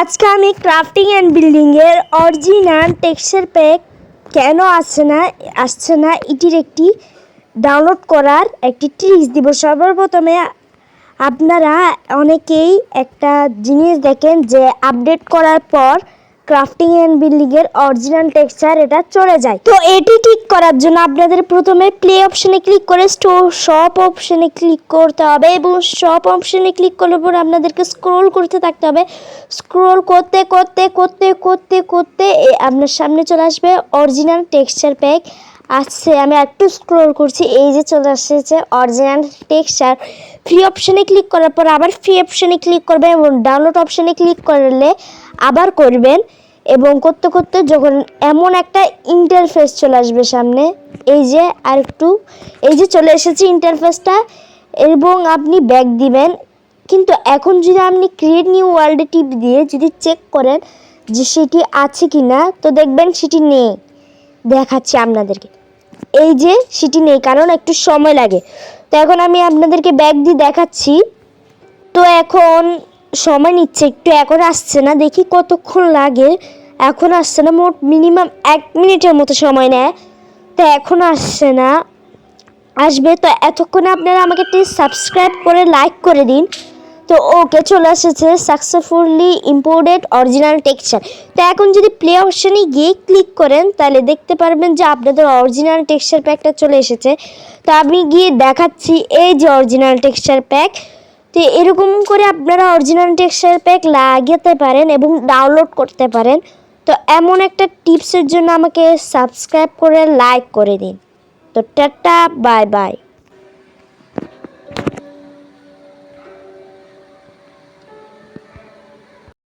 আজকে আমি crafting and বিল্ডিংয়ের অরিজিনাল টেক্সচার প্যাক কেন আসছে না এটির একটি ডাউনলোড করার একটি ট্রিক্স দিব। সর্বপ্রথমে আপনারা অনেকেই একটা জিনিস দেখেন যে আপডেট করার পর ক্রাফটিং অ্যান্ড বিল্ডিংয়ের অরিজিনাল টেক্সচার এটা চলে যায়। তো এটি ঠিক করার জন্য আপনাদের প্রথমে প্লে অপশনে ক্লিক করে শপ অপশনে ক্লিক করতে হবে এবং শপ অপশনে ক্লিক করার পর আপনাদেরকে স্ক্রল করতে থাকতে হবে। স্ক্রল করতে করতে করতে করতে করতে আপনার সামনে চলে আসবে অরিজিনাল টেক্সচার প্যাক। আচ্ছা, আমি একটু স্ক্রল করছি, এই যে চলে আসছে অরিজিনাল টেক্সচার। ফ্রি অপশনে ক্লিক করার পর আবার ফ্রি অপশনে ক্লিক করবেন এবং ডাউনলোড অপশনে ক্লিক করলে আবার করবেন এবং করতে করতে যখন এমন একটা ইন্টারফেস চলে আসবে সামনে, এই যে এই যে চলে এসেছে ইন্টারফেসটা এবং আপনি ব্যাক দিবেন। কিন্তু এখন যদি আপনি ক্রিয়েট নিউ ওয়ার্ল্ডে টিপ দিয়ে যদি চেক করেন যে সেটি আছে কি না, তো দেখবেন সেটি নেই। দেখাচ্ছি আপনাদেরকে, এই যে সেটি নেই, কারণ একটু সময় লাগে। তো এখন আমি আপনাদেরকে ব্যাক দিয়ে দেখাচ্ছি। তো এখন সময় নিচ্ছে একটু, এখন আসছে না, দেখি কতক্ষণ লাগে। এখন আসছে না, মোট মিনিমাম 1 মিনিটের মতো সময় নেয়। তো এখন আসছে না, আসবে। তো এতক্ষণে আপনারা আমাকে প্লিজ সাবস্ক্রাইব করে লাইক করে দিন। তো ওকে, চলে এসেছে সাকসেসফুলি ইম্পোর্টেড অরিজিনাল টেক্সচার। তো এখন যদি প্লে অপশনে গিয়ে ক্লিক করেন তাহলে দেখতে পারবেন যে আপনাদের অরিজিনাল টেক্সচার প্যাকটা চলে এসেছে। তো আমি গিয়ে দেখাচ্ছি, এই যে অরিজিনাল টেক্সচার প্যাক। তো এরকম করে আপনারা অরিজিনাল টেক্সচার প্যাক লাগাতে পারেন এবং ডাউনলোড করতে পারেন। তো এমন একটা টিপসের জন্য আমাকে সাবস্ক্রাইব করে লাইক করে দিন। তো টাটা, বাই বাই।